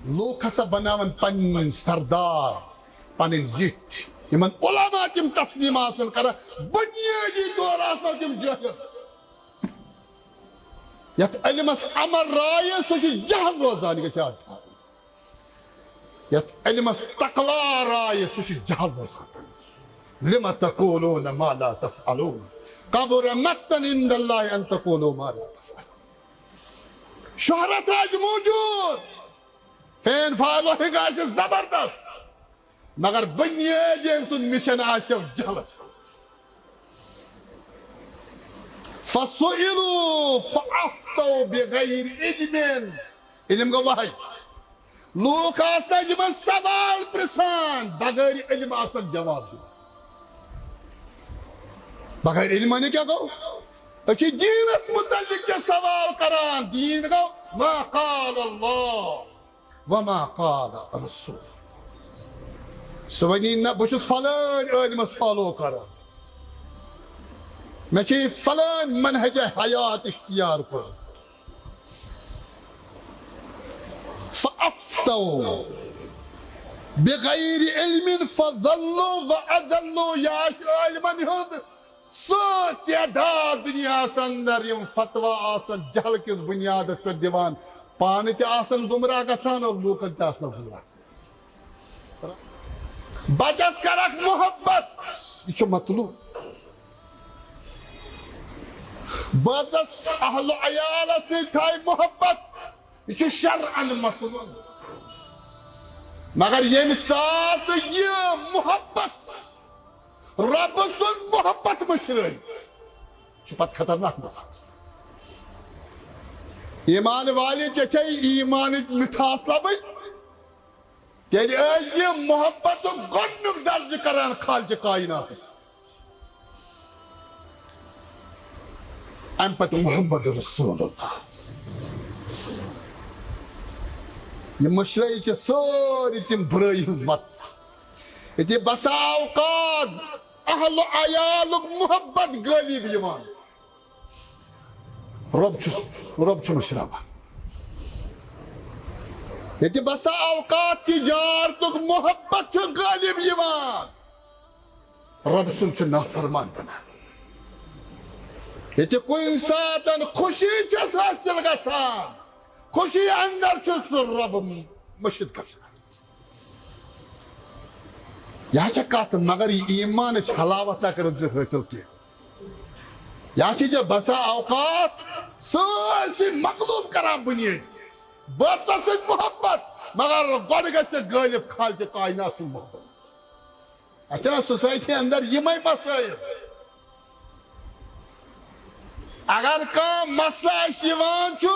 لوگ ہسا بناون پن سردار پن زٹ یمن علماء تم تسلیم حاصل کر بنیادی طور آسان تم جہل یت علمس عمل رائے سو جہل روزان گژھِ یاد تھاوُن یت علمس تقوا رائے سو جہل روزان لما تقولون ما لا تفعلون قبر مقتا عند اللہ ان تقولوا ما لا تفعلون شہرت آج موجود فین فالوئنگ آسہِ زبردست مگر بنیاد یم سن مشن آسیو جہلس فسئلوا فافتوا بغیر علم علم گو وحی لوگ آستا یمن سوال پرسان بغیر علم آستا جواب دو بغیر علم نے کیا گو اچھی دینس متعلق کے سوال کران دین گو ما قال اللہ وما قال رسول سوانی نہ بچس فلان علمس فالو کران میں چھ فلان منہج حیات اختیار کر فافتوا بغیر علم فضلوا وأضلوا یا علمن ہند سو تعداد دنیا اندر یم فتوا آسن جہل کس بنیاد پر دیوان پان تے آسن گمراہ گژھان اور لوکن تے آسن گمراہ بچس کرک محبت یہ مطلوب بچس اہل عیال سے تھائی محبت یہ شرعن مطلوب مگر یم ساتھ یہ محبت رب سن محبت مشرعی پت خطرناک مسئلہ ایمان والی چچے ایمان مٹھاس لبی تیلی ایسی محبت گنک درج کران خالج کائنات امپت محمد رسول اللہ یہ مشرعی چھ سوری تم برائی حضمت یہ بسا اوقات اہل عیالک محبت غالب یوان رب چھ مشربہ یہ بسا اوقات تجارتک محبت چھ غالب یوان رب سن چھ نافرمان بنا یہ کن ساتن خوشی چھ حاصل گژھان خوشی اندر چھ رب مشد گژھان یا چھ کت مگر یہ ایمان چھ حلاوت نہ کر حاصل کی یا چھ بسا اوقات سرسی مغلوب کران بنیاد بچہ ست محبت مگر گوڑ گژھِ غالب خالق کائنات سن محبت اچھا سوسائٹی اندر یمے مسائل اگر کم مسئلہ یوان چھو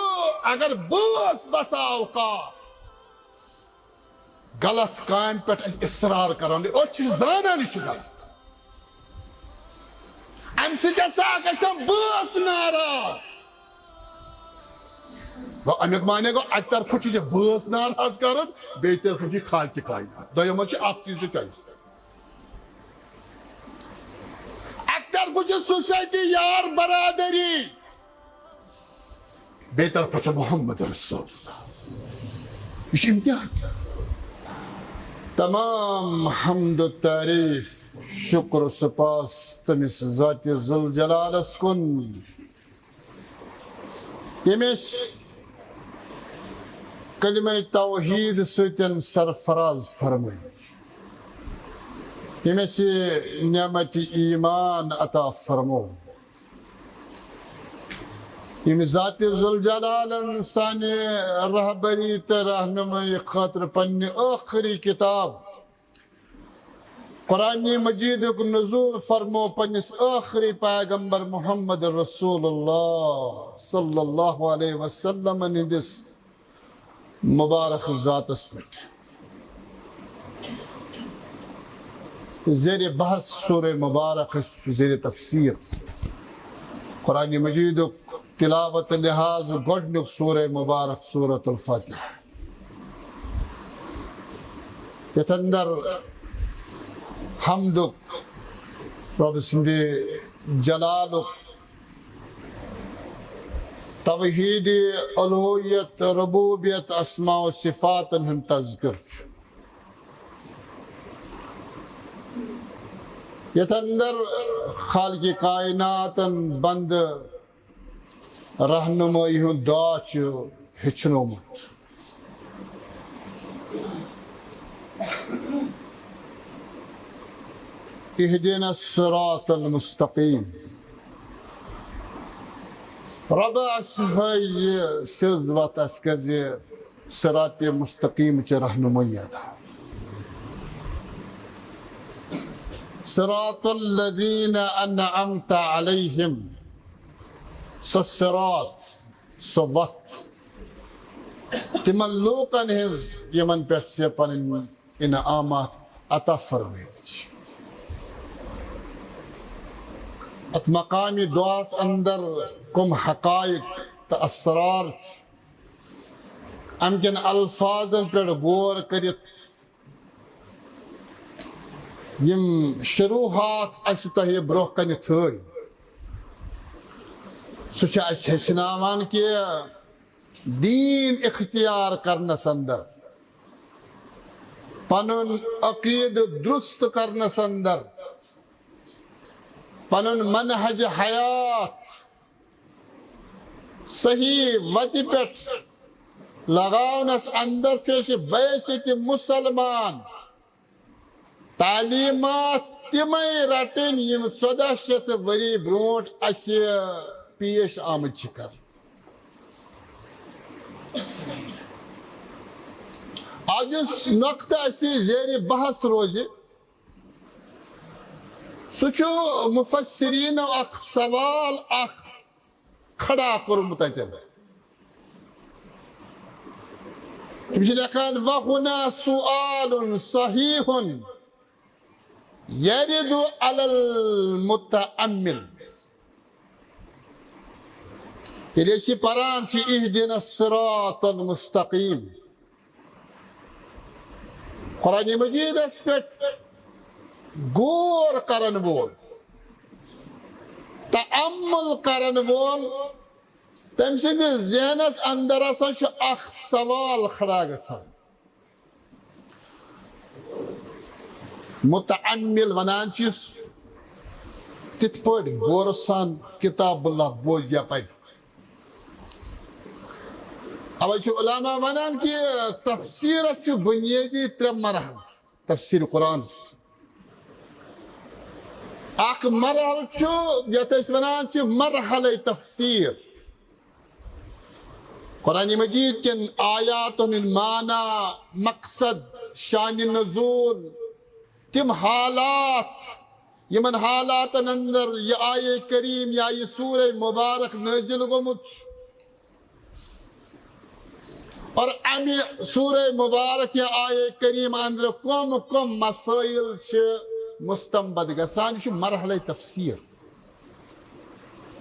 اگر بس بسا اوقات غلط کام پہ اصرار کران زانان یہ غلط ام سان بس ناراض گو امیک مانے گو اک طرف بس ناراض کران بی طرف خالق کائنات دویمو اک چیز چاہیے اک طرف سوسائٹی یار برادری بی طرف محمد رسول اللہ یہ امتحان تمام حمد و تعریف شکر و سپاس تمس ذات ذوالجلالس کن یمس کلمہ توحید ستن سرفراز فرمائی یمس نعمت ایمان عطا فرمو یم ذات ذوالجلال سانی رہبری تا رہنمائی خاطر پنی آخری کتاب قرآن مجید کو نزول فرمو پنیس آخری پیغمبر محمد رسول اللہ صلی اللہ علیہ وسلم ندس مبارک ذات اسمت زیر بحث سورہ مبارک زیر تفسیر قرآن مجید تلاوت لحاظ گوڑنک سورہ مبارک سورة الفاتحہ یتندر حمدک رب سندی جلالک توحید الوہیت ربوبیت اسماء و صفات ہند تذکر یت اندر خالق کائنات بند رہنمائی ہند دعا ہچنومت اہدنا الصراط المستقیم رب اس ہائی سیز وات اس کر صراط مستقیم چ رہنمائی عطا صراط الذین انعمت علیہم سو صراط سو وت تمن لوکن ہز یمن پہ سے پن انعامات عطا فرمائے ات مقامی دعاس اندر کم حقائق تو اسرار امکن الفاظن پہ غور کرت یم شروحات اس تہ برہ کن تھے سہ اس ہچناوان کہ دین اختیار کرنس اندر پنن عقید درست کرنس اندر پنن منہج حیات صحیح وت پہ لگاونس اندر چھ بیست مسلمان تعلیمات تمے رٹن یم 1400 وری برونٹ اس پیش آمد کر آج اس نقطہ اسی زیر بحث روزی سہ مفسرین اخ سوال اخ کھڑا کورمت اتن تم لکھان وَهُنَا سُؤَالٌ صَحِيحٌ يَرِدُ عَلَى الْمُتَأَمِّلِ ییٚلہِ أسۍ یہِ پران چھِ اِهْدِنَا الصِّرَاطَ الْمُسْتَقِيمَ قرآن مجیدس پٮ۪ٹھ غور کرن وول تأمل کرن وول تم سندس ذہنس اندر اخ سوال کھڑا گژھان متعمل ونان چھس تتھ پٲٹھۍ غور سان کتاب اللہ بوزیا پرِ اوے چھُ علماء ونان کہ تفسیرس چھُ بنیادی 3 مرحل تفسیر قرآن اخ مرحل چھُ یتھ أسۍ ونان چھِ مرحلہ تفسیر قرآن مجید کن آیاتن معنی مقصد شان نزول تم حالات یمن حالاتن اندر یہ آیہ کریم یا یہ سورہ مبارک نازل گومت اور امی سورہ مبارک یا آیہ کریم اندر کم مسائل مستنبت گسان مرحلہ تفسیر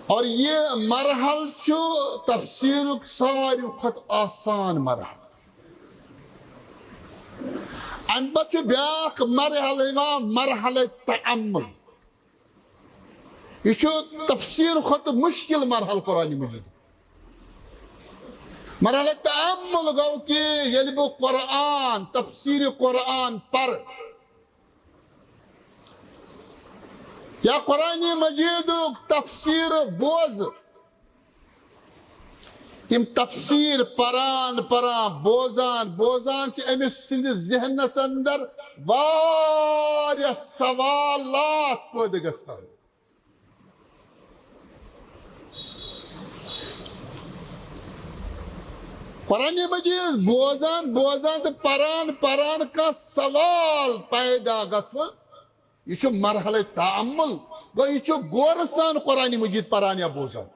اور یہ مرحل تفسیر ساروی کھت آسان مرحل ام پتہ بیاکھ مرحل مرحلہ تأمل یہ تفسیر کھت مشکل مرحل قرآن مجید مرحلہ تأمل گو کہ یل بہ قرآن تفسیر قرآن پر یا قرآن مجید تفسیر بوز یم تفسیر پران بوزان چھ امس سندس ذہنس اندر واریاہ سوالات پید گژھان قرآن مجید بوزان تو پران کا سوال پیدا گژھان یہ مرحلہ تعمل گو یہ غور سان قرآن مجید پران یا بوزان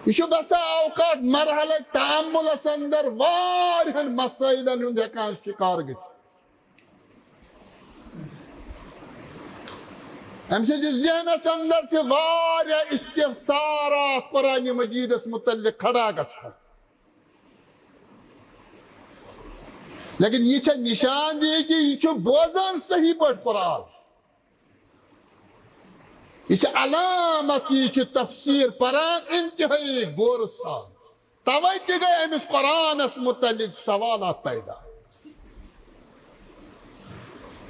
یہ بسا اوقات مرحلہ تعمل اندر واریہن مسائلن ہند ہیکان شکار گژھت ام سے ذہنس اندر سے واریاہ استفسارات قرآن مجیدس متعلق کھڑا گژھان لیکن یہ نشان دی کہ یہ بوزان صحیح پٲٹھۍ قرآن یہ علامت یہ تفسیر پران انتہائی غور سان توے تہ گئی امس قرآنس متعلق سوالات پیدا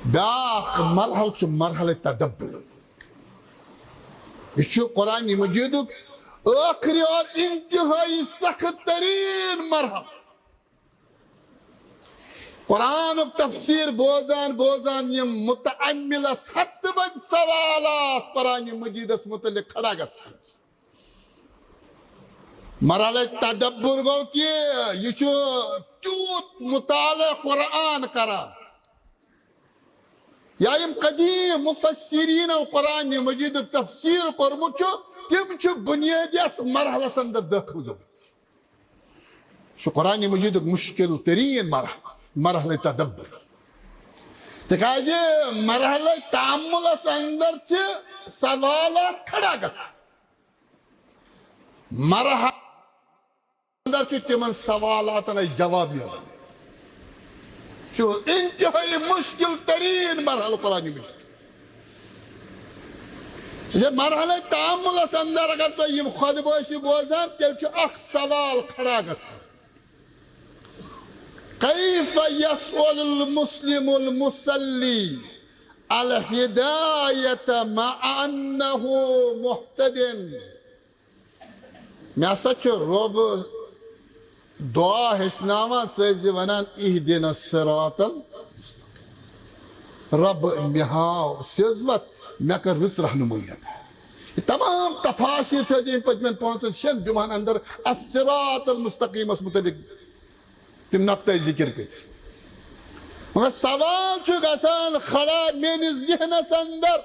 بیاکھ مرحل مرحلہ تدبر یہ قرآن مجید آخری اور انتہائی سخت ترین مرحل قرآن تفسیر بوزان یہ متعملس ہتھ بد سوالات قرآن مجیدس متعلق کھڑا گژھان مرحلہ تدبر گو کہ یہ تیوت مطالعہ قرآن کران یا یم قدیم مفسرین قرآن مجید تفسیر کورمت تم بنیادیت مرحلس اندر داخل گمت قرآن مجید مشکل ترین مرحلہ تدبر تکیاز مرحلہ تعاملس اندر سوالات کھڑا گژھان مرحلہ اندر تمن سوالاتن جواب ملان شو انتہائی مشکل ترین مرحلہ قرآن مجید مرحلہ تعاملس اندر اگر تو یہ خطبہ بوزان تیل اخ سوال کھڑا گژھان کیف یسأل المسلم المصلی الہدایت مع انہ محتدن میں سچ روب دعا ہشناوان سیزی ونان اہدنا الصراط رب مہاو سیزوت میں کر رس رہنمائیت ہے یہ تمام تفاصیل تھے جن پجمن 5-6 جمعان اندر الصراط المستقیم اس متعلق تم نقطہ ذکر کے مگر سوال چھو گسان کھڑا میں ذہن اندر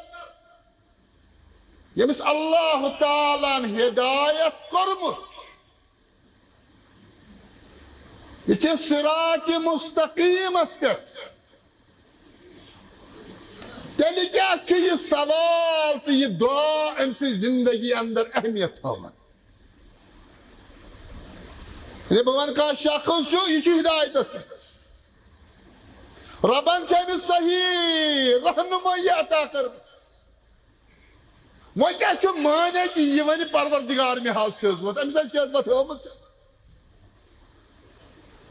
یمس اللہ تعالیٰ ہدایت کرمت یہ صراط مستقیم اس پہ تیلی کیا یہ سوال تو یہ دعا امسی زندگی اندر اہمیت ہوگا بہن کا شخص جو یہ ہدایت اس پہ ربان چاہیے صحیح رہنمائی عطا کرمس وہ کیا چھو مانے کہ یہ ونی پروردگار میں ہاؤ سیزوت امسا سیزوت ہو مجھ سے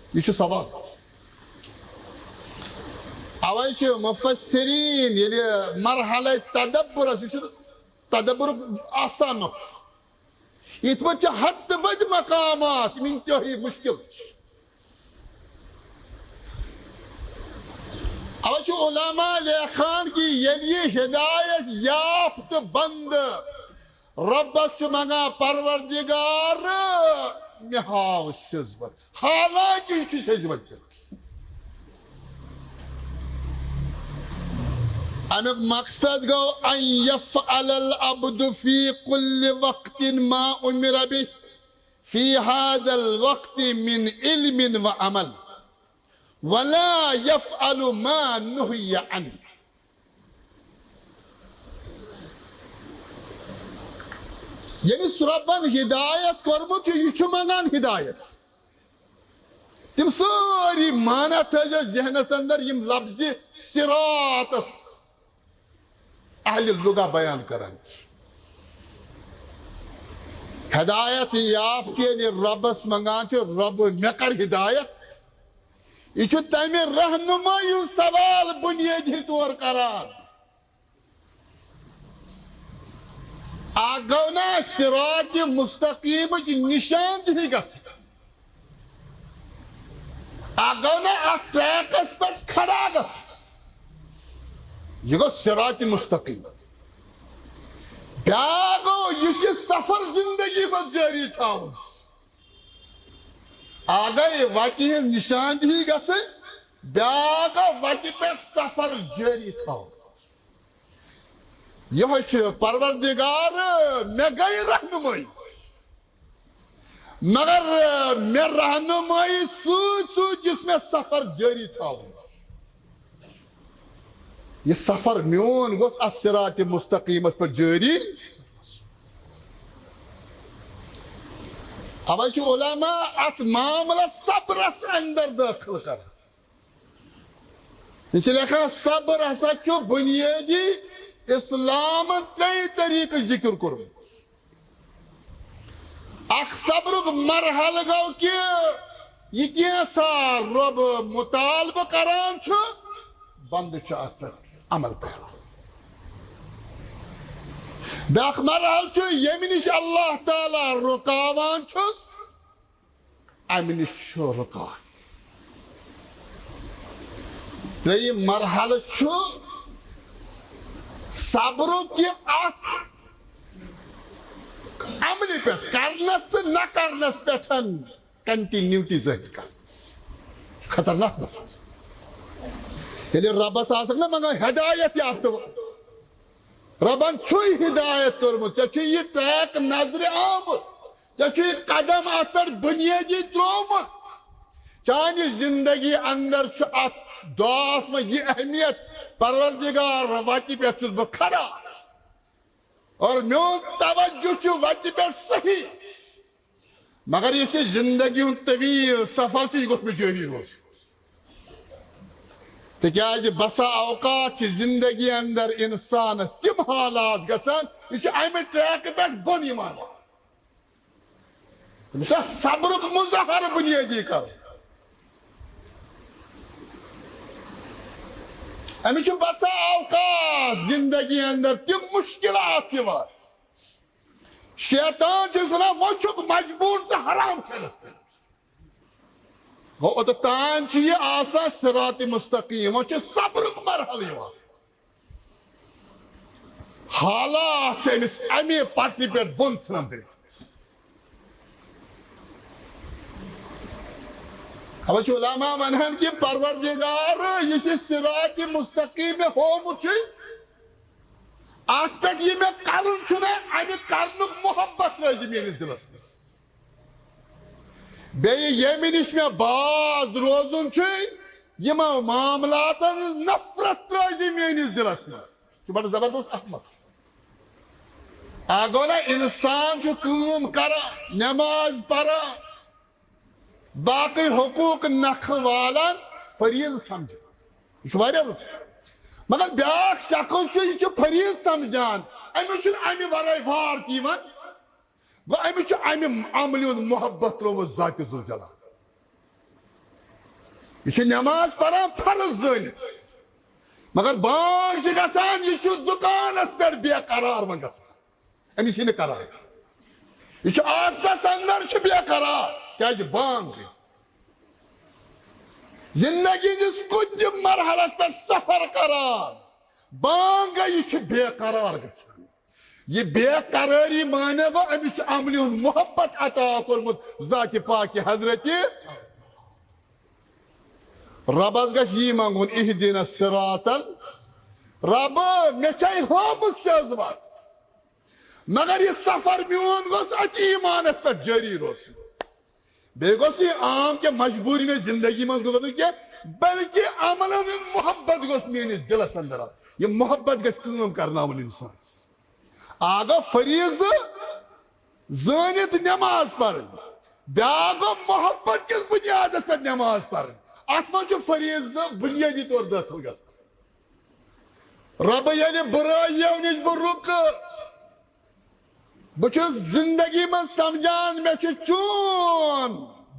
یہ چھو سوال اوائی چھو مفسرین یعنی مرحلہ تدبر تدبر آسان نقط یہ بچہ حد بد مقامات انتہائی مشکل اوائی چھو علماء لیخان کی یہ ہدایت یافت بند رب چھو منگا پروردگار مہاو سیزوت حالانکہ یہ چھو سیزوت امیک مقصد گو ان یفعل العبد فی کل وقت ما امر به فی هذا الوقت من علم و عمل ولا يفعل ما نهي عنه یعنی ربن ہدایت کرمت یہ چھو منگان ہدایت تم ساری مانا تھا ذہنس اندر یم لفظ صراطس اہل لغہ بیان کرن ہدایت یافت یعنی ربس منگان چھو رب مکر ہدایت یہ چھو تیمی رہنمائی سوال بنیادی طور کران آگونا صراط مستقیم کی نشان دہی گا سے آگونا ٹریکس پر کھڑا گا سے یہ گو صراط مستقیم بیاگو یہ سفر زندگی بس جاری تھا آگئی واقعی نشان دہی گا سے بیاگو واقعی پر سفر جاری تھا یہ پروردگار میں گئی رہنمائی مگر میں رہنمائی سوچ جس میں سفر جاری تھا یہ سفر میون گوس الصراط مستقیم پر جاری اوائچ علماء ات معاملہ صبر سے اندر داخل کر اس لکھا صبر ہسا چھو بنیادی اسلام ترٛےٚ طریقہٕ ذکر کوٚرمُت اکھ صبرُک مرحلہٕ گوٚو کہِ یہِ کینٛژھا رۄب مُطالبہٕ کران چھُ بندٕ چھُ اتھ پٮ۪ٹھ عمل کران بیٛاکھ مرحلہٕ چھُ ییٚمہِ نِش اللہ تعالیٰ رُکاوان چھُس امہِ نِش چھُ رُکان ترٛیٚیِم مرحلہٕ چھُ صبرُک یہِ اتھ عملہِ پٮ۪ٹھ کرنس تہٕ نہ کرنس پٮ۪ٹھ کنٹِنیوٹی ظٲہِر کران یہِ چھُ خطرناک مسئلہٕ ییٚلہِ رۄبس آسکھ نا منگان ہدایت یافتہٕ رۄبن چھُے ہدایت کوٚرمُت ژےٚ چھُے یہِ ٹریک نظرِ آمُت ژےٚ چھُے یہِ قدم اتھ پٮ۪ٹھ بُنیٲدی ترٛوومُت چانہِ زندگی اندر چھُ اتھ دعاہس منٛز یہِ اہمیت پروردگار وتہِ پٮ۪ٹھ چھُس بہٕ کھڑا اور میون توجہ چھُ وتہِ پٮ۪ٹھ صحیح مگر یُس یہِ زندگی ہُنٛد طویل سفر چھُ یہِ گوٚژھ مےٚ جٲری روزُن تِکیٛازِ بسا اوقات چھِ زندگی اندر انسانس تِم حالات گژھان یہِ چھُ امہِ ٹریکہٕ پٮ۪ٹھ بۄن یِوان تٔمِس چھُ صبرُک مظاہرٕ بُنیٲدی کرُن امہِ چھُ بسا اوقات زندگی اندر تِم مُشکلات یِوان شیطان چھُس ونان وۄنۍ چھُکھ مجبوٗر ژٕ حرام کھٮ۪نس پٮ۪ٹھ گوٚو اوٚتام چھُ یہِ آسان صراط مستقیٖم وۄنۍ چھُ صبرُک مرحلہٕ یِوان حالات چھِ أمِس امہِ پٹہِ پٮ۪ٹھ بۄن ژھٕنان دٲرِتھ اوے چھُ علما ونان کہِ پروردگار یُس یہِ صراط مستقیٖم مےٚ ہومُت چھُے اتھ پٮ۪ٹھ یہِ مےٚ کرُن چھُنہ امہِ کرنُک محبت روزِ میٲنِس دِلس منٛز بیٚیہِ ییٚمہِ نِش مےٚ باز روزُن چھُے یِمو معاملاتن ہٕنٛز نفرت روزِ میٲنِس دِلس منٛز یہِ چھُ بڑٕ زبردست اکھ مسلہٕ اکھ گوٚو نا انسان چھُ کٲم کران نٮ۪ماز پران باقٕے حقوٗق نکھٕ والان فریٖضہٕ سمجھِتھ یہِ چھُ واریاہ رُت مگر بیٛاکھ شخص چھُ یہِ چھُ فریٖضہٕ سمجھان أمِس چھُنہٕ امہِ ورٲے وار تہِ یِوان گوٚو أمِس چھُ امہِ عملہِ ہُنٛد محبت ترٛوومُت ذاتِ ذوالجلال یہِ چھُ نٮ۪ماز پران فرض زٲنِتھ مگر بانگ چھِ گژھان یہِ چھُ دُکانس پٮ۪ٹھ بے قرار وۄنۍ گژھان أمِس یی نہٕ قرار یہِ چھُ آفسس اندر چھُ بے قرار کیٛازِ بانگ گٔے زندگی ہٕنٛدِس کُنہِ مرحلس پٮ۪ٹھ سفر کران بانگ گٔے یہِ چھُ بے قرار گژھان یہِ بے قرٲری مانے گوٚو أمِس چھُ عملہِ ہُنٛد محبت عطا کوٚرمُت ذاتِ پاکہِ حضرتِ رۄبس گژھِ یی منگُن اِہدِنَ الصِّراطَ رۄبہٕ مےٚ چھے ہٲومٕژ سیٚز وتھ مگر یہِ سفر میون گوٚژھ اَتہِ ایٖمانس پٮ۪ٹھ جٲری روزُن بیٚیہِ گوٚژھ یہِ عام کینٛہہ مجبوٗری مےٚ زندگی منٛز گُزرُن کینٛہہ بلکہِ عملن ہُنٛد محبت گوٚژھ میٲنِس دِلس اندر یہِ محبت گژھِ کٲم کرناوُن انسانس اکھ گوٚو فریٖضہٕ زٲنِتھ نٮ۪ماز پرٕنۍ بیٛاکھ گوٚو محبت کِس بُنیادس پٮ۪ٹھ نٮ۪ماز پرٕنۍ اتھ منٛز چھُ فریٖضہٕ بُنیٲدی طور دٲخل گژھان رۄبہٕ ییٚلہِ بُرٲیو نِش بہٕ رُکہٕ بہٕ چھُس زندگی منٛز سمجھان مےٚ چھُ چون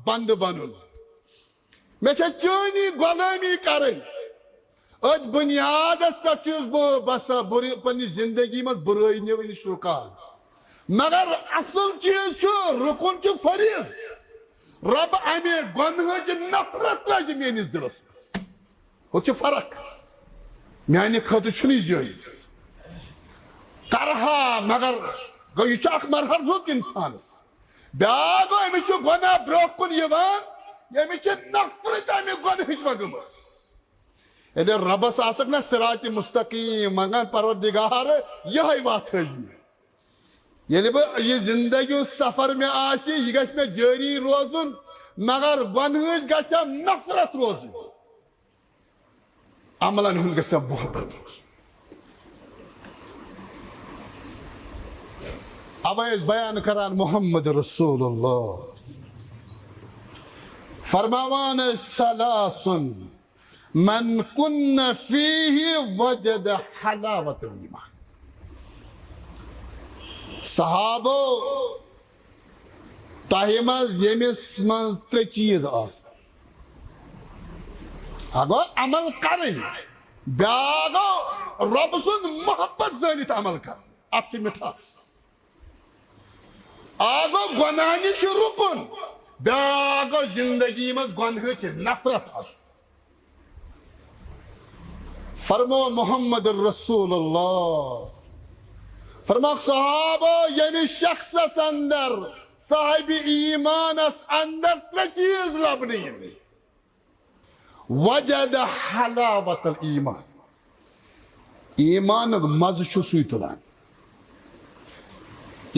بندٕ بنُن مےٚ چھےٚ چٲنی غۄلٲمی کرٕنۍ أتھۍ بُنیادس پٮ۪ٹھ چھُس بہٕ بسان پننہِ زندگی منٛز بُرٲیو نِش رُکان مگر اصل چیٖز چھُ رُکُن چھُ فریٖض رۄبہٕ امہِ گۄنہٕچ نفرت ترٛٲوزِ میٲنِس دِلس منٛز ہُتھ چھِ فرق میانہِ خٲطرٕ چھُنہٕ یہِ جٲیز کرہا مگر گوٚو یہِ چھُ اکھ مرحلہٕ رُت انسانس بیٛاکھ گوٚو أمِس چھُ گۄناہ برٛونٛہہ کُن یِوان أمِس چھِ نفرت امہِ گۄنہٕچ وۄنۍ گٔمٕژ ییٚلہِ رۄبس آسکھ نا صراط مستقیٖم منگان پروردگار یِہے وتھ ہٲیزِ مےٚ ییٚلہِ بہٕ یہِ زندگی ہُنٛد سفر مےٚ آسہِ یہِ گژھِ مےٚ جٲری روزُن مگر گۄنہٕچ گژھٮ۪م نفرت روزٕنۍ عملن ہُنٛد گژھٮ۪م محبت روزُن اوے ٲسۍ بیان کران محمد رسول اللہ فرماوان ٲسۍ ثلاثٌ من کُنَّ فیہ وجد حلاوۃ الایمان صحابو تۄہہِ منٛز ییٚمِس منٛز 3 چیٖز آسن اگو عمل کرٕنۍ بیٛاکھ گوٚو رۄب سُنٛد محبت زٲنِتھ عمل کرُن اتھ چھِ مِٹھاس اکھ گوٚو گۄناہ نِش رُکُن بیٛاکھ گوٚو زندگی منٛز گۄنہٕچ نفرت آسٕنۍ فرمو محمد الرسول اللہ فرماک صحابہ ییٚمِس شخصس اندر صاحب ایمانس اندر 3 چیٖز لبنہٕ یِن وجد حلاوت الایمان ایمانُک مزٕ چھُ سُے تُلان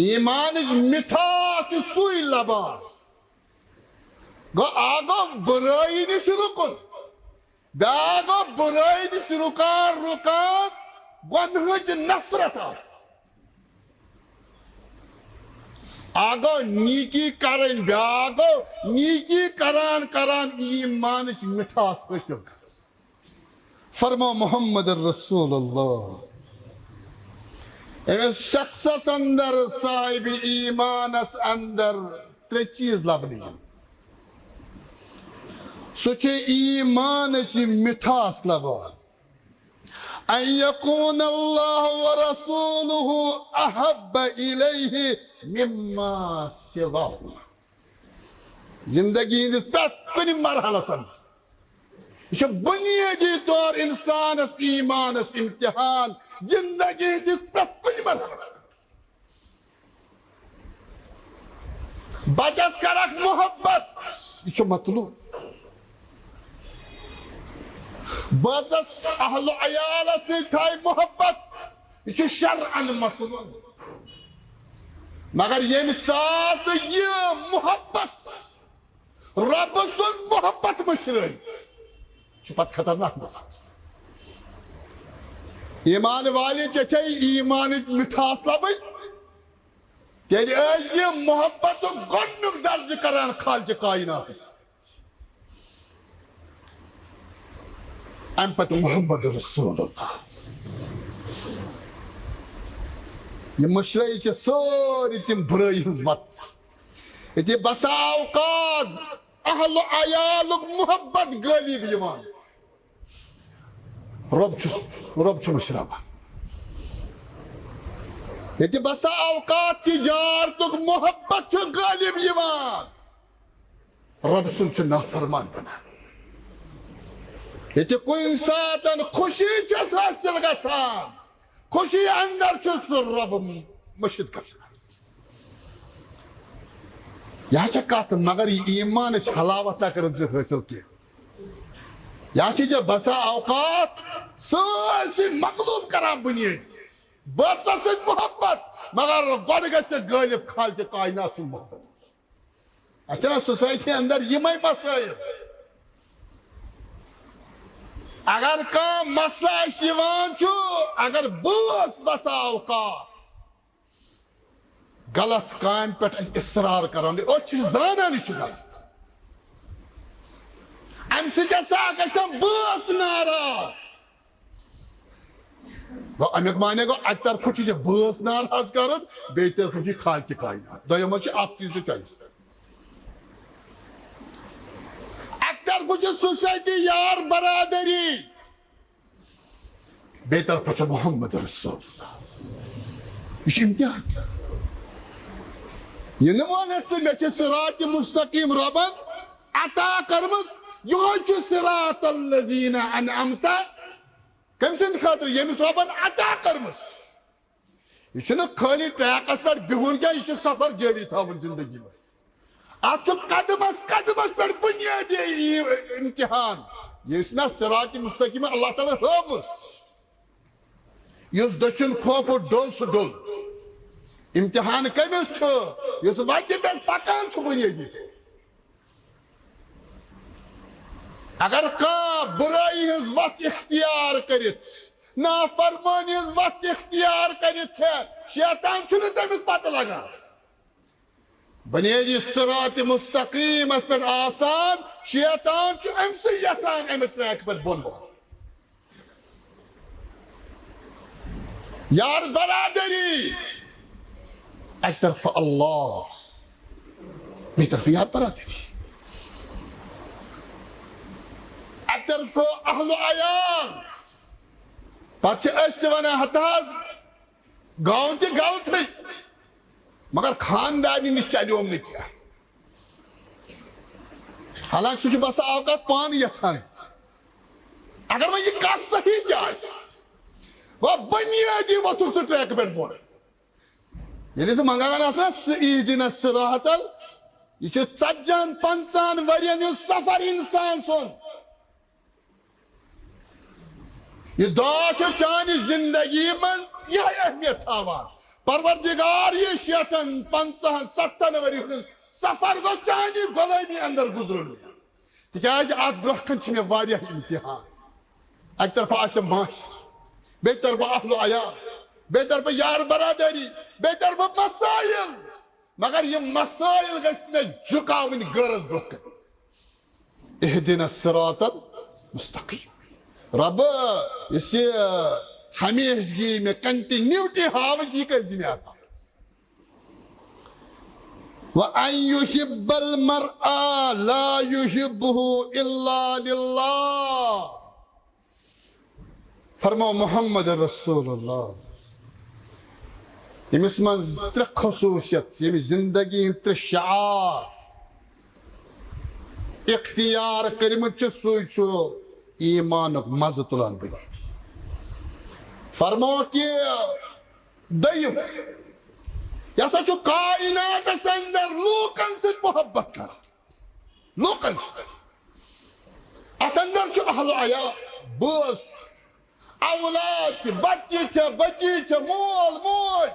ایمانٕچ مِٹھاس چھُ سُے لبان گوٚو اکھ گوٚو بُرٲیی نِش رُکُن بیٛاکھ گوٚو بُرٲیی نِش رُکان رُکان گۄنہٕچ نفرت آسٕنۍ اکھ گوٚو نیٖکی کرٕنۍ بیٛاکھ گوٚو نیٖکی کران کران ایمانٕچ مِٹھاس حٲصِل کرٕنۍ فرمو محمد الرسول اللہ أمِس شخصس اندر صاحب ایمانس اندر 3 چیٖز لبنہٕ یِن سُہ چھُ ایمانٕچ مِٹھاس لبان ان یکون اللہ ورسولہ احب الیہ مما سواہما زندگی ہندس پرٛٮ۪تھ کُنہِ مرحلس اندر یہ چھُ بنیٲدی طور انسانس ایمانس امتحان زندگی ہندس پرٛٮ۪تھ کُنہِ مرحلس بچس کرکھ محبت یہ چھُ مطلوب بچس اہل و عیالس سۭتۍ تھایہِ محبت یہ چھُ شرعن مطلوب مگر ییٚمہِ ساتہٕ یہِ محبت رب سُنٛد محبت مٔشرٲے چھُ پتہٕ خطرناک مسئلہ ایمان والی ژےٚ چھے ایمانٕچ مِٹھاس لبٕنۍ تیٚلہِ ٲسۍ یہِ محبتُک گۄڈنیُک درجہٕ کران خالقِ کائناتس امہِ پتہٕ محمد رسول اللہ یہ مشرٲے چھِ سٲری تِم بُرٲیی ہٕنٛز وَتہٕ ییٚتہِ بسا اوقات اہل و عیالُک محبت غٲلب یِوان رۄب چھُ مٔشراوان ییٚتہِ بسا اوقات تجارتُک محبت چھُ غٲلب یِوان رۄب سُنٛد چھُ نافرمان بنان ییٚتہِ کُنہِ ساتہٕ خوشی چھَس حٲصِل گژھان خوشی اندر چھُ سُہ رۄب مٔشِد گژھان یہ چھےٚ کتھ مگر یہِ ایمانٕچ حلاوت نہ کٔرٕتھ ژٕ حٲصِل کینٛہہ یہ چھِ ژےٚ بسا اوقات سٲرسٕے مقلوب کران بُنیٲدی بٲژس سۭتۍ محبت مگر گۄڈٕ گژھِ ژےٚ غٲلب خالقِ کائنات سُنٛد محبت اَسہِ چھِنہ سوسایٹی اندر یِمے مسٲیل اگر کانٛہہ مسلہٕ اَسہِ یِوان چھُ اگر بٲژ بسا اوقات غلط کامہِ پٮ۪ٹھ اَسہِ اصرار کران أسۍ چھِ زانان یہِ چھُ غلط امہِ سۭتۍ ہسا گژھن بٲژ ناراض گوٚو امیُک معنی گوٚو اَکہِ طرفہٕ چھُ ژےٚ بٲژ ناراض کرُن بیٚیہِ طرفہٕ چھُ خالقِ کائنات دوٚیِم حظ چھُ اکھ چیٖزٕچ چویس اَکہِ طرفہٕ چھِ سوسایٹی یار برادری بیٚیہِ طرفہٕ چھُ محمد رسول اللہ یہ چھُ امتحان یہ نہٕ وَنَکھ ژٕ مےٚ چھِ صراطِ مستقیٖم رۄبن عطا کٔرمٕژ یِہوے چھُ صراط الذیٖنَ انعمت کٔمۍ سٕنٛدِ خٲطرٕ ییٚمِس رۄبن عطا کٔرمٕژ یہ چھُنہٕ خٲلی ٹریکس پٮ۪ٹھ بِہُن کینٛہہ یہ چھُ سفر جٲری تھاوُن زندگی منٛز اتھ چھُ قدمس قدمس پٮ۪ٹھ بُنیٲدی امتحان یُس نہ صراطِ مستقیٖم اللہ تعالیٰ ہٲومٕژ یُس دٔچھُن خوفہٕ ڈوٚل سُہ ڈوٚل امتحان کٔمِس چھُ یُس وتہِ پٮ۪ٹھ پکان چھُ بُنیٲدی اگر کانٛہہ بُرٲیی ہٕنٛز وتھ اختیار کٔرِتھ نافرمٲنی ہٕنٛز وتھ اختیار کٔرِتھ چھےٚ شیطان چھُنہٕ تٔمِس پتہٕ لگان بُنیٲدی صراطِ مستقیٖمس پٮ۪ٹھ آسان شیطان چھُ أمسٕے یژھان امہِ ٹریکہِ پٮ۪ٹھ بۄن واتُن یار برادری ایک طرف اللہ بیٚیہِ طرف یار برادری ایک طرف اہل عیال پتہٕ چھِ أسۍ تہِ ونان ہتہٕ حظ گوٚو تہِ غلطٕے مگر خاندانی نِش چلیوم نہٕ کینٛہہ حالانکہِ سُہ چھُ باسان اوقات پانہٕ یژھان اگر وۄنۍ یہِ کتھ صحیح تہِ آسہِ وۄنۍ بنیٲدی ووٚتھُکھ سُہ ٹرٛیکہٕ پٮ۪ٹھ بۄن ییٚلہِ ژٕ منگان آسان سُہ اِہدِنا صراطل یہ چھُ 40-50 ؤرین ہُنٛد سفر انسان سُنٛد یہ دعا چھُ چانہِ زندگی منٛز یِہے اہمیت تھاوان پروردگار یہ 60-50-70 ؤرین ہُنٛد سفر گوٚژھ چانہِ غلٲمی اندر گُزرُن تِکیٛازِ اتھ برونٛہہ کَنہِ چھِ مےٚ واریاہ امتحان اکہِ طرفہٕ آسہِ معاشرٕ بیٚیہِ طرفہٕ اہل عیال بیٚیہِ طرفہٕ یار برادری بیٚیہِ طرفہٕ مسائل مگر یہ مسائل گژھِ مےٚ جُکاوٕنۍ غرض برونٛہہ کَنہِ اہدنا الصراط المستقیم رب یُس یہِ ہمیشگی مےٚ کنٹِنیوٹی ہاوٕچ یہِ کٔرۍ زِ مےٚ عطا وَأَن يُحِبَّ الْمَرْءَ لَا يُحِبُّهُ إِلَّا لِلَّهِ فرماو محمد رسول اللہ ییٚمِس منٛز 3 خصوٗصیت ییٚمِس زندگی ہٕنٛدۍ 3 شعار اختیار کٔرمٕتۍ چھِ سُے چھُ ایٖمانُک مزٕ تُلان بنیٲدی فرماو کہِ دوٚیِم یہ ہسا چھُ کائناتس اندر لوٗکن سۭتۍ محبت کران لوٗکن سۭتۍ اتھ اندر چھُ اہل عیال بٲژ اولاد چھِ بچہِ چھِ بچی چھِ مول موج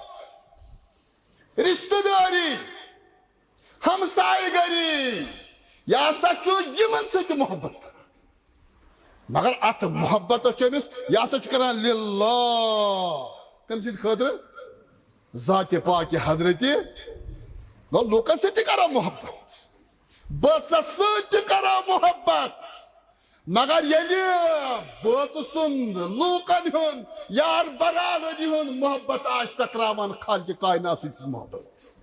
رشتہٕ دٲری ہمسایہِ گری یہ ہسا چھُ یِمن سۭتۍ محبت کران مگر اتھ محبتس چھُ أمِس یہ ہسا چھُ کران للہ کٔمۍ سٕنٛدِ خٲطرٕ ذاتِ پاکہِ حضرتِ گوٚو لوٗکن سۭتۍ تہِ کرو محبت بٲژس سۭتۍ تہِ کرو محبت مگر ییٚلہِ بٲژٕ سُنٛد لوٗکن ہُنٛد یار برادری ہُنٛد محبت آسہِ ٹکراوان خالقِ کائنات سٕنٛدِس محبتس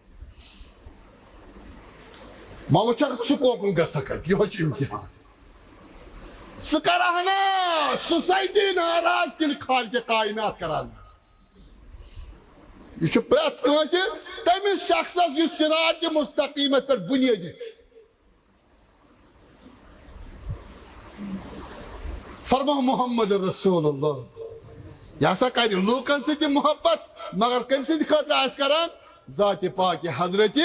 وۄنۍ وٕچھکھ ژٕ کوکُن گژھکھ اتہِ یِہوے چھُ امتحان ژٕ کرکھ نا سوسایٹی ناراض کِنہٕ خالقِ کائنات کران ناراض یہ چھُ پرٛٮ۪تھ کٲنٛسہِ تٔمِس شخصس یُس صراطِ مستقیٖمس پٮ۪ٹھ بُنیٲدی فرماو محمد رسول اللہ یہ ہسا کرِ لوٗکن سۭتۍ محبت مگر کٔمۍ سٕنٛدِ خٲطرٕ آسہِ کران ذاتِ پاکہِ حضرتِ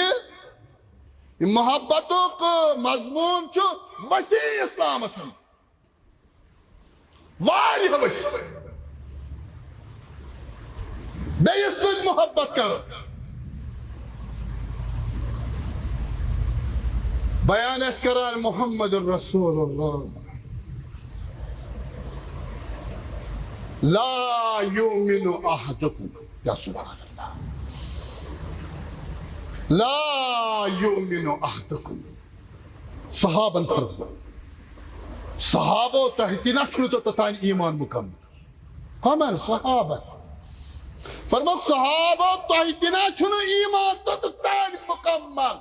یہ محبتُک مضموٗن چھُ وسیع اسلامس منٛز واریاہ وسیع بیٚیِس سۭتۍ محبت کرو بیان آسہِ کران محمد رسول اللہ لا يؤمن أحدكم يا سبحان الله لا يؤمن أحدكم صحابن فرمو صحابو تحتنا چھُنہٕ توٚتام ایمان مکمل کمن صحابن فرمو صحابو تحتنا چھُنہٕ ایمان توٚتام مکمل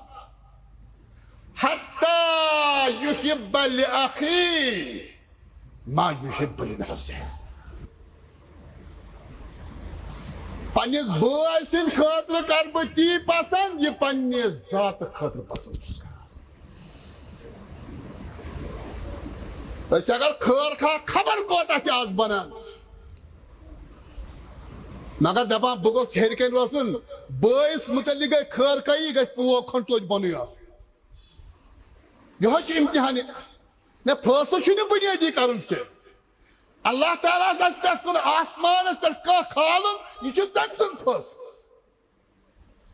حتى يحب لأخيه ما يحب لنفسه پننس بٲے سٕنٛدِ خٲطرٕ کر بہٕ تی پسنٛد یہِ پننہِ ذاتہٕ خٲطرٕ پسنٛد چھُس کران أسۍ اگر خٲر خواہ خبر کوتاہ تہِ آز بنان مگر دپان بہٕ گوٚژھ ہیٚرِ کَنۍ روزُن بٲیِس متعلق گٔے خٲر خٲہی گژھِ پوو کھنٛڈ توتہِ بۄنٕے آسُن یِہوے چھُ امتحان نہ فٲصلہٕ چھُنہٕ بُنیٲدی کرُن ژےٚ اللہ تعالیٰ آسہِ پٮ۪ٹھ کُن آسمانس پٮ۪ٹھ کانٛہہ کھالُن یہِ چھُ تٔمۍ سُنٛد فٲصلہٕ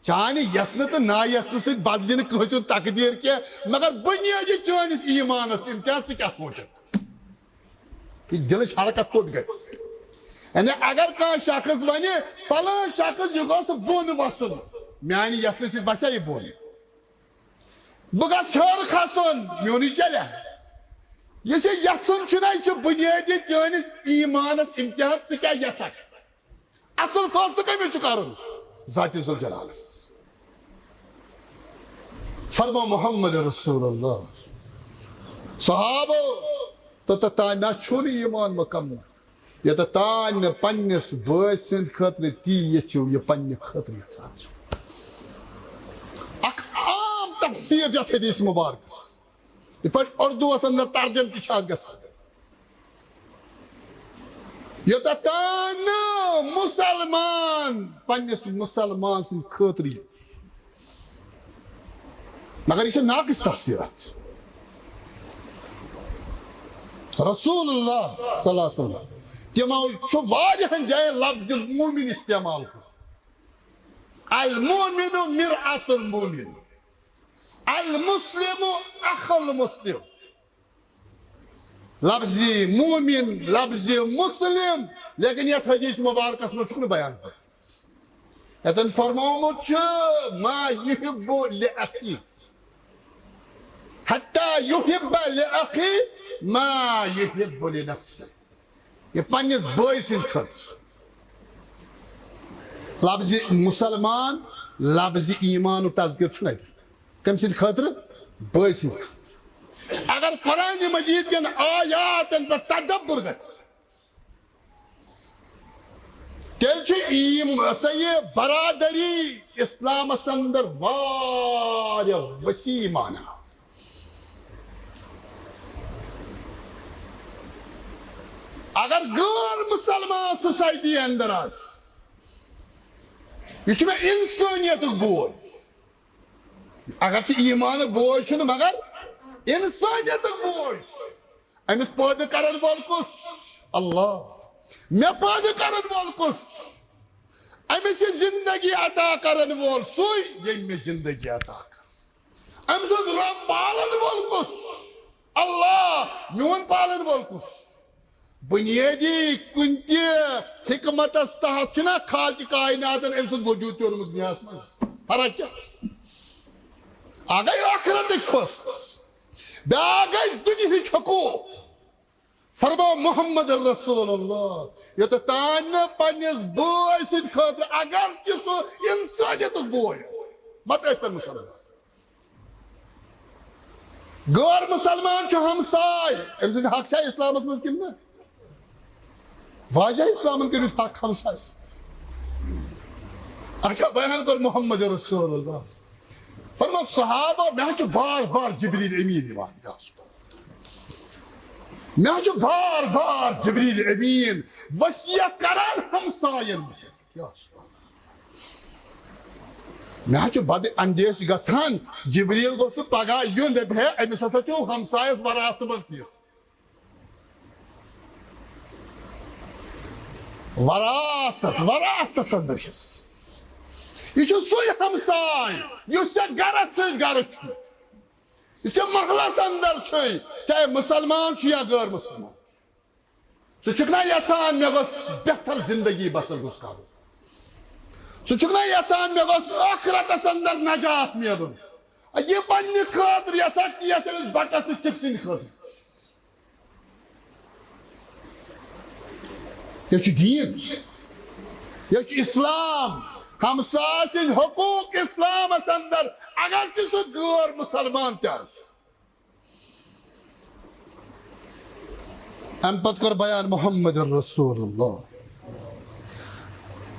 چانہِ یژھنہٕ تہٕ نا یژھنہٕ سۭتۍ بدلہِ نہٕ کٲنٛسہِ ہُنٛد تقدیٖر کینٛہہ مگر بُنیٲدی چٲنِس ایٖمانس امتحان ژٕ کیٛاہ سونٛچکھ یہِ دِلٕچ حرکت کوٚت گژھِ یعنی اگر کانٛہہ شخص ونہِ فلٲنۍ شخص یہِ گوٚژھ بۄن وسُن میانہِ یژھنہٕ سۭتۍ وسیا یہِ بۄن بہٕ گژھٕ ہیوٚر کھسُن میونٕے چلیا یُس یہِ یژھُن چھُنہ یہِ چھُ بُنیٲدی چٲنِس ایٖمانس امتحان ژٕ کیٛاہ یژھکھ اصل فٲصلہٕ کٔمِس چھُ کرُن ذاتِ ذوالجلالس فرما محمد رسول اللہ صحابہ توتان نہ چھو ایمان مکمل یوتان نہ پنس بٲے سٕنٛدِ خٲطرٕ تی یژھِو یہ پننہِ خٲطرٕ یژھان چھِو اکھ عام تفسیر چھِ اتھ حدیث مبارکس یِتھ پٲٹھۍ اردوٗوس اندر ترجم تہِ چھُ اتھ گژھان یوتان نہٕ مسلمان پننس مسلمان سٕنٛدِ خٲطرٕ یژھِ مگر یہ چھِ ناقص تفسیرات رسول اللہ صلی اللہ علیہ وسلم تمو چھُ واریاہن جاین لفظ مومن استعمال کر المومن مرآة المومن المسلم اخ المسلم لفظ مومن لفظ مسلم لیکن یتھ حدیث مبارکس منٛز چھُکھ نہٕ بیان کرمُت یتن فرمومُت چھُ ما یحب لأخی حتی یحب لأخی ما یحب لنفسه یہ پنس بٲے سٕنٛدِ خٲطرٕ لفظ مسلمان لفظ ایمان و تذکر چھُنہٕ اَتہِ کٔمۍ سٕنٛدِ خٲطرٕ بٲے سٕنٛدِ خٲطرٕ اگر قرآن مجید کٮ۪ن آیاتن پٮ۪ٹھ تدبر گژھِ تیٚلہِ چھُ سا یہِ برادری اسلامس اندر واریاہ وسیع معنی اگر غیر مسلمان سوسائٹی اندر آس یہ چھُ مےٚ انسٲنیتُک بوے اگر ژٕ ایمانُک بوے چھُنہٕ مگر انسانیتُک بوے أمِس پٲدٕ کرن وول کُس اللہ مےٚ پٲدٕ کرن وول کُس أمِس یہِ زندگی عطا کرن وول سُے ییٚمۍ مےٚ زندگی عطا کٔر أمۍ سُنٛد رب پالن وول کُس اللہ میون پالن وول کُس بنیادی کُنہِ تہِ حکمتس تحت چھُنہ خالقِ کائناتن أمۍ سُنٛد وجوٗد تہِ اوٚنمُت دُنیاہس منٛز فرق کیٛاہ اکھ گٔے ٲخرتٕکۍ فٲصلہٕ بیٛاکھ گٔے دُنہِکۍ حقوٗق فرماو محمد رسول اللہ یوتان نہٕ پننس بٲے سٕنٛدِ خٲطرٕ اگر تہِ سُہ انسٲنیتُک بوے آسہِ پتہٕ ٲسۍ تن مسلمان غٲر مسلمان چھُ ہمساے أمۍ سٕنٛدۍ حق چھا اسلامس منٛز کِنہٕ نہ واضح اسلامن کٔرِتھ حق ہمساے سۭتۍ اچھا بیان کوٚر محمد رسول اللہ فرماو صحابہ مےٚ حظ چھُ بار بار جبریل امین یِوان مےٚ حظ چھُ بار بار جبریل امین وصیت کران ہمساین متعلق مےٚ حظ چھُ بد اندیش گژھان جبریل گوٚژھ نہٕ پگاہ یُن دپہِ ہے أمِس ہسا چھُ ہمسایس وراثتہٕ منٛز تِژھ وراثتس اندر حصہٕ یہ چھُ سُے ہمساے یُس ژےٚ گرس سۭتۍ گرٕ چھُ یہ چھُ محلس اندر چھُے چاہے مسلمان چھُ یا غٲر مسلمان ژٕ چھُکھ نا یژھان مےٚ گوٚژھ بہتر زندگی بسر گوٚژھ کرُن ژٕ چھُکھ نا یژھان مےٚ گوٚژھ ٲخرتس اندر نجات میلُن یہ پننہِ خٲطرٕ یژھکھ تی یژھ أمِس بٹس تہٕ سِکہٕ سٕنٛدِ خٲطرٕ یہ چھُ دیٖن یہ چھُ اسلام ہمساے سٕنٛدۍ حقوٗق اسلامس اندر اگر چھُ سُہ غٲر مسلمان تہِ آسہِ امہِ پتہٕ کوٚر بیان محمد رسول اللہ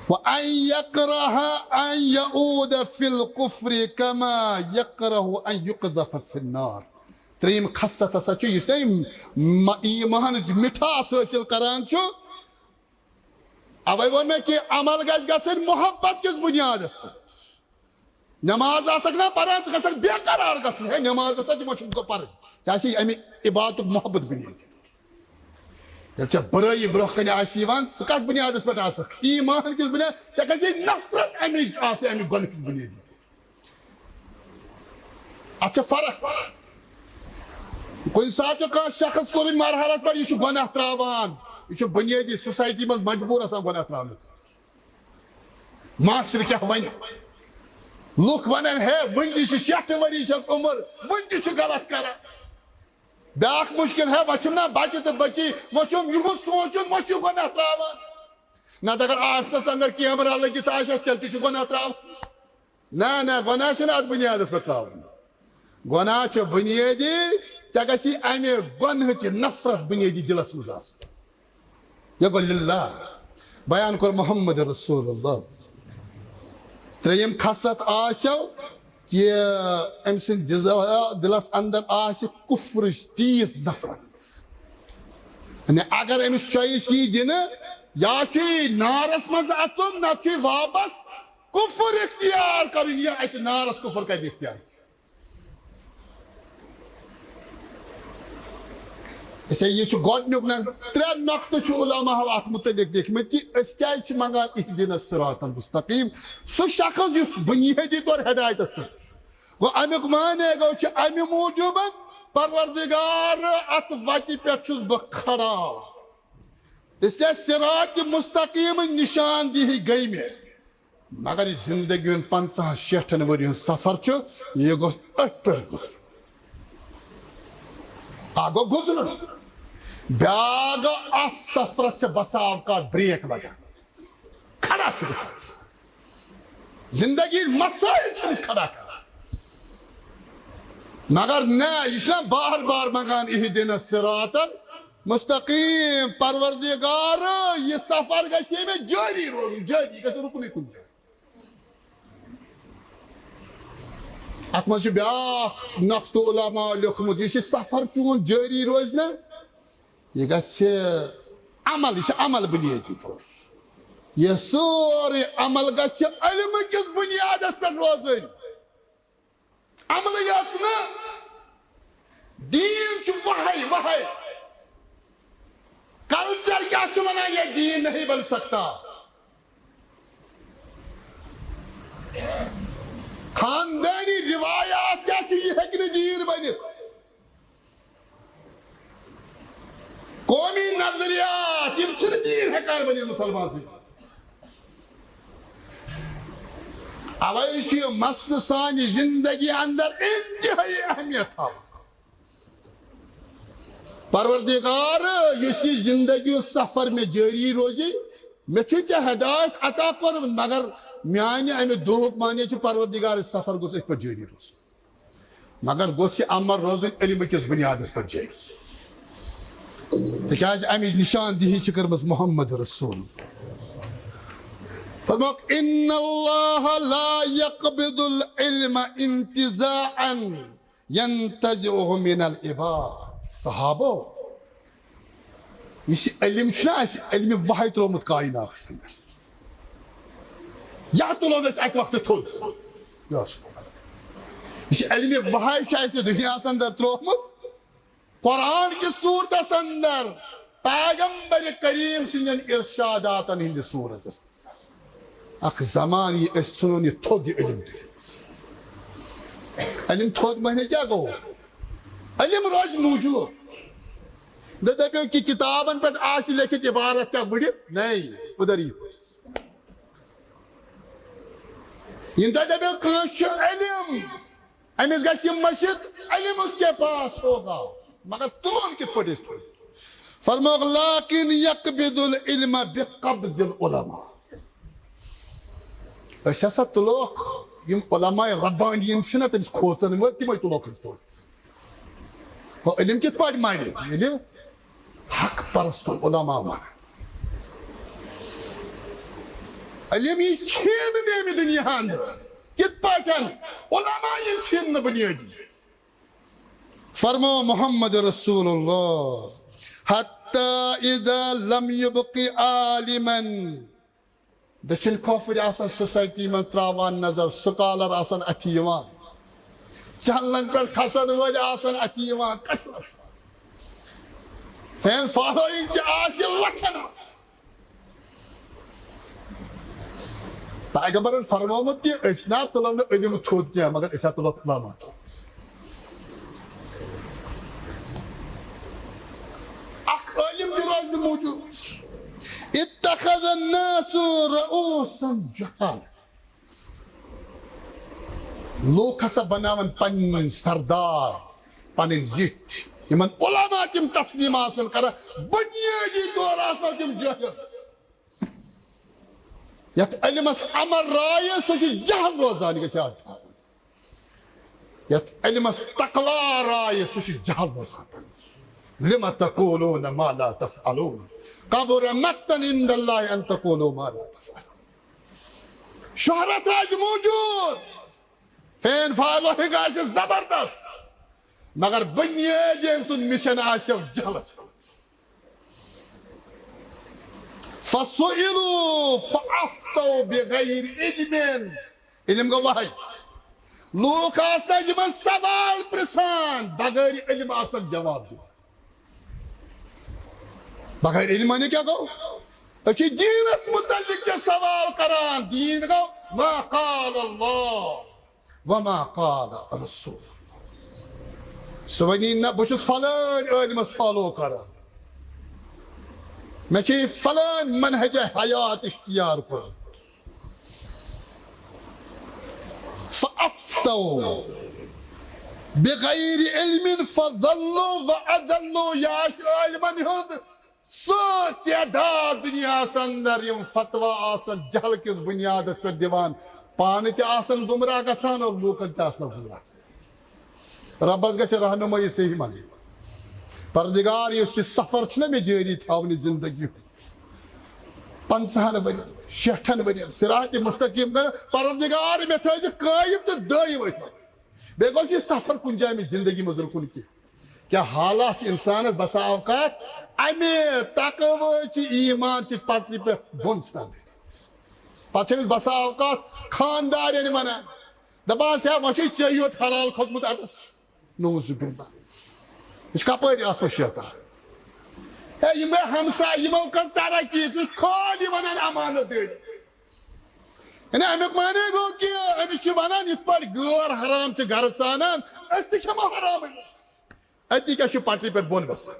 وَأَن يَكْرَهَ أَن يَعُودَ فِي الْكُفْرِ كَمَا يَكْرَهُ أَن يُقْذَفَ فِي النَّارِ ترٛیٚیِم خصلت ہسا چھُ یُس تٔمۍ ایٖمانٕچ مِٹھاس حٲصِل کران چھُ اوے ووٚن مےٚ کہِ عمل گژھِ گژھٕنۍ محبت کِس بُنیادس پٮ۪ٹھ نٮ۪ماز آسکھ نا پران ژٕ گژھکھ بے قرار گژھُن ہے نٮ۪ماز ہسا چھِ وۄنۍ چھُم پرٕنۍ ژےٚ آسی امہِ عبادتُک محبت بُنیٲدی ییٚلہِ ژےٚ بُرٲیی برونٛہہ کنہِ آسہِ یِوان ژٕ کتھ بُنیادس پٮ۪ٹھ آسکھ ایٖمان کِس بُنیاد ژےٚ گژھِ نفرت امِچ آسہِ امہِ گۄنہٕچ بُنیٲدی اتھ چھِ فرق کُنہِ ساتہٕ چھُ کانٛہہ شخص کُنہِ مرحلس پٮ۪ٹھ یہِ چھُ گۄناہ تراوان یہ چھُ بُنیٲدی سوسایٹی منٛز مجبوٗر آسان گۄناہ تراونہٕ خٲطرٕ معاشرٕ کیٛاہ وَنہِ لُکھ وَنن ہے وُنہِ تہِ چھِ 60 ؤری چھس عُمر وُنہِ تہِ چھُ غلط کران بیٛاکھ مُشکِل ہے وۄنۍ چھُم نا بچہِ تہٕ بٔچی وۄنۍ چھُم یِہُس سونٛچُن وۄنۍ چھُ گۄناہ تراوان نتہٕ اگر آفسس اندر کیمرا لٔگِتھ آسٮ۪س تیٚلہِ تہِ چھُ گۄناہ تراوان نہ گۄناہ چھُنہٕ اتھ بُنیادس پٮ۪ٹھ تراوُن گناہ چھ بنیادی ژےٚ گژھی امہِ گۄنہٕچ نفرت بنیادی دلس منٛز آسٕنۍ یہ گوٚو للہ بیان کوٚر محمد رسول اللہ ترٛیٚیِم خصلت آسیو کہ أمۍ سٕنٛدِ دلس اندر آسہِ کُفرٕچ تیٖژ نفرت یعنی اگر أمِس چویس یی دِنہٕ یا چھُے نارس منٛز اژُن نتہٕ چھُے واپس کفر اختیار کرُن یا اَژِ نارس کفر کتہِ اختیار اسے یہ گۄڈنیُک ترٛےٚ نۄقطہٕ چھُ علماء اتھ متعلق لیکھمٕتۍ کہ أسۍ کیازِ چھِ منگان اہدنا الصراط المستقیم سُہ شخص یُس بنیٲدی طور ہدایتس پٮ۪ٹھ گوٚو امیُک معنی گوٚو چھُ امہِ موٗجوٗبن پروردگار اتھ وتہِ پٮ۪ٹھ چھُس بہٕ کھڑا اس لیے صراط مستقیم نشاندہی گئی مےٚ مگر یہ زندگی ہُنٛد 50-60 ؤری ہُنٛد سفر چھُ یہِ گوٚژھ أتھۍ پٮ۪ٹھ گُزرُن اکھ گوٚو گُزرُن بیٛاکھ گوٚو اتھ سفرس چھِ بسا اوقات بریک لگان کھڑا چھُ گژھان زندگی مسائل چھِ أمِس کھڑا کران مگر نہ یہ چھُنہ بار بار منگان اہدنا الصراط المستقیم پروردگار یہ سفر گژھِ مےٚ جٲری روزُن جٲری گژھِ نہٕ رُکنُے کُنہِ جایہِ اتھ منٛز چھُ بیٛاکھ نۄقطہٕ علماء لیوٚکھمُت یُس یہِ سفر چون جٲری روزِ نہ یہ گژھِ عمل یہ چھُ عمل بنیٲدی طور یہ سورُے عمل گژھِ علمہٕ کِس بنیادس پٮ۪ٹھ روزٕنۍ عملٕے یٲژ نہٕ دیٖن چھُ وحے وحے کلچر کیا چھُ ونان یہ دین نہیں بن سکتا خاندانی روایات کیا چھِ یہِ ہیٚکہِ نہٕ دیٖن بٔنِتھ قومی نظریات یِم چھِنہٕ دیٖن ہیٚکان بٔنِتھ مُسلمان سٕنٛدۍ اوے چھُ یہِ مسلہٕ سانہِ زندگی اندر انتہٲیی اہمیت تھاوان پروردگار یُس یہِ زندگی ہُنٛد سفر مےٚ جٲری روزِ مےٚ چھُے ژےٚ ہدایت عطا کوٚرمُت مگر میانہِ امہِ دۄہُک معنے چھُ پروردگار سفر گوٚژھ أتھۍ پٮ۪ٹھ جٲری روزُن مگر گوٚژھ یہِ عمل روزُن علمہٕ کِس بنیادس پٮ۪ٹھ جٲری تِکیٛازِ امِچ نشاندہی چھِ کٔرمٕژ محمد رسول فرموکھ ان اللہ لا يقبض العلم انتزاعا ينتزعه من العباد صحابو یُس یہِ علم چھُنہ اسہِ علمِ وحی ترٛوومُت کایناتس اندر یا تُلون أسۍ اکہِ وقتہٕ تھوٚد یُس یہِ علمِ وحی چھُ اسہِ دُنیاہس اندر ترٛوومُت قرآن کِس صوٗرتس اندر پیغمبر کریم سٕنٛدٮ۪ن ارشاداتن ہٕنٛدِس صوٗرتس اکھ زمان یہِ أسۍ ژھٕنون یہِ تھوٚد یہِ علم تُلِتھ علم تھوٚد معنی کیٛاہ گوٚو علم روزِ موٗجوٗد دپیو کہ کتابن پٮ۪ٹھ آسہِ لیکھِتھ عبارت کیٛاہ وٕڑِتھ نہیں ادھر یی یِم تۄہہِ دپیو کٲنٛسہِ چھُ علم أمِس گژھِ یہِ مٔشِتھ علم اس کے پاس ہوگا مگر تُلون کِتھ پٲٹھۍ أسۍ تھوٚد فرموکھ لاکن یقبض العلم بقبض العلماء أسۍ ہسا تُلوکھ یِم علماء ربانیٖن چھِنہ تٔمِس کھوژن وٲلۍ تِمے تُلوکھ أسۍ تھوٚد ہُہ علم کِتھ پٲٹھۍ مرِ ییٚلہِ حق پرست علماء مرن علم یہِ چھیٖنہٕ نیمہِ دُنیا اندر کِتھ پٲٹھۍ علماء یِم چھیٖنۍ نہٕ بُنیٲدی فرمو محمد رسول اللہ حتی اذا لم يبق عالما دٔچھِنۍ کھوفٕرۍ آسان سوسایٹی منٛز تراوان نظر سکالر آسان اَتھِ یِوان چنلن پٮ۪ٹھ کھسن وٲلۍ آسان اَتھِ یِوان کثرت سان فین فالویِنگ تہِ آسہِ لچھن منٛز پیغمبرن فرمومُت کہ أسۍ نہ تُلو نہٕ علم تھوٚد کینٛہہ مگر أسۍ ہا تُلوکھ علما تھوٚد اکھ عٲلِم تہِ روزِ نہٕ موٗجوٗد اتخذ الناس رؤوسا جهالا لوٗکھ ہسا بناون پنٕنۍ سردار پنٕنۍ زِٹھۍ یِمن علما تِم تسلیٖم آسن کران بُنیٲدی طور آسنو تِم جٲہِل یتھ علمس عمل رایہِ سُہ چھُ جہل روزان یہِ گژھِ یاد تھاوُن Yat ilmas takla raya suçu cahal rozan. Lima tekuluna ma la tef'alun. Kabura maktan indallahi en tekulu ma la tef'alun. Şöhret razı mevcut. Fen faalı hikayesi zabardast. Magar banya James'un mission asya cahlas. فَسُئِلُوا فَأَفْتَوْا بِغَيْرِ ilmin. İlim vahiy. Luk asla yıman saval presan. Bagayri ilim asla cevap diyor. Bagayri ilim ne kya kho? Açı din as mutallik saval karan. Din kho ma qala Allah ve ma qala Resul. Sıvayinna boşuz falan ilim salu karan. Meçi falan menhece hayat ihtiyar kur. فأفتوا بغير علم فضلوا وأضلوا يا علمان هود صوت يدا دنیا سندر M فتوا آسن جہل کس بنیاد اس پر دیوان پانی تے آسن گمراہ گژھان اور لوکن تے آسن گمراہ ربس گژھِ رہنمائی صحیح مانگی پردگار یُس یہِ سفر چھُنہ مےٚ جٲری تھاونہِ زندگی 50 ؤرین 60 ؤرین صراط مستقیم کر پروردگار میں تھٲیزِ قٲیِم تہٕ دٲیِم أتھۍ بیٚیہِ گوٚژھ یہِ سفر کُنہِ جایہِ مےٚ زندگی منٛز رُکُن کینٛہہ کیٛاہ حالات چھِ اِنسانس بسا اوقات اَمہِ تقوٲ چھِ ایٖمان چھِ پٹرِ پٮ۪ٹھ بۄن ژھٕنان دٲرِتھ پتہٕ چھِ أمِس بسا اوقات خاندارٮ۪ن ونان دپان ہے وۄنۍ چھُے ژےٚ یوت حلال کھوٚتمُت اَڈس نوٗزُ بِللہ یہِ چھُ کپٲرۍ آسان شیطان ہے یِم ہمساے یِمو کٔر ترقی ژٕ کھول یہِ ونان امانت دٲری یعنی امیُک معنی گوٚو کہِ أمِس چھِ ونان یِتھ پٲٹھۍ غٲر حرام چھِ گرٕ ژانان أسۍ تہِ کھٮ۪مو حرامٕے أتی کیٛاہ چھُ پٹرِ پٮ۪ٹھ بۄن وسان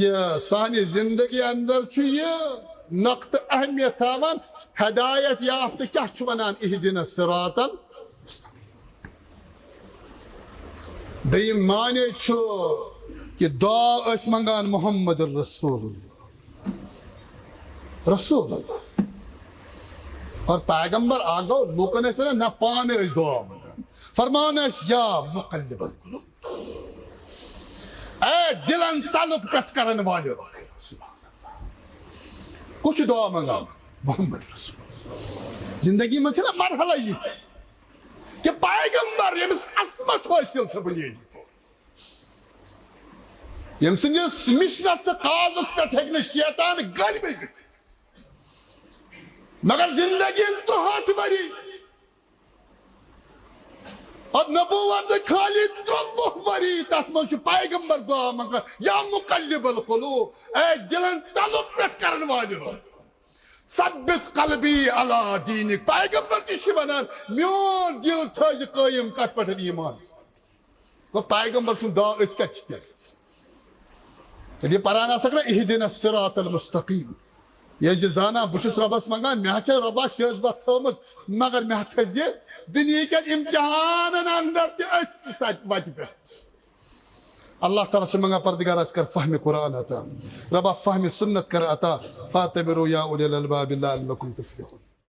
یہِ سانہِ زندگی اندر چھُ یہِ نقطہٕ اہمیت تھاوان ہدایت یافتہٕ کیٛاہ چھُ ونان اہدنا الصراط دوٚیِم معنی چھُ کہ دعا ٲسۍ منگان محمد رسول اللہ رسول اللہ اور پیغمبر آ گوٚو لوٗکن ٲسۍ ونان نہ پانہٕ ٲسۍ دعا منگان فرمان ٲسۍ یا مقلب القلوب اے دلن تعلق پٮ۪ٹھ کرن والہِ رۄب سبحان اللہ کُس چھُ دعا منگان محمد رسول اللہ زندگی منٛز چھِنہ مرحلہ یِتھۍ کہ پیغمبر ییٚمِس عصمت حٲصِل چھِ بُنیٲدی ییٚمہِ سٕنٛدِس مِشنس تہٕ کازس پٮ۪ٹھ ہیٚکہِ نہٕ شیطان غٲلبٕے گٔژھِتھ مگر زندگی 63 ؤری اد نبوت خالی 23 ؤری تتھ منٛز چھُ پیغمبر دعا منگان یا مقلب القلوب اے دلن تعلق پٮ۪ٹھ کرن والہِ رۄب ثبت قلبی علی دینک پیغمبر تہِ چھِ ونان میون دل تھٲیزِ قٲیِم کتھ پٮ۪ٹھ ایٖمانس پٮ۪ٹھ گوٚو پیغمبر سُنٛد دعا أسۍ کتہِ چھِ تیٚلہِ ییٚلہِ یہِ پران آسکھ نہ اہدنا الصراط المستقیم یہِ ٲسۍ زِ زانان بہٕ چھُس رۄبس منگان مےٚ چھےٚ رۄبا سیٚز وتھ تھٲومٕژ مگر مےٚ تھٲیزِ دُنہیٖکٮ۪ن امتحانن اندر تہِ أتھۍ سۭتۍ وتہِ پٮ۪ٹھ اللہ تعالیٰ سے منگا پردگار کر فہم قرآن عطا ربا فہم سنت کر عطا فاتبروا یا اولی الالباب لعلکم تفلحون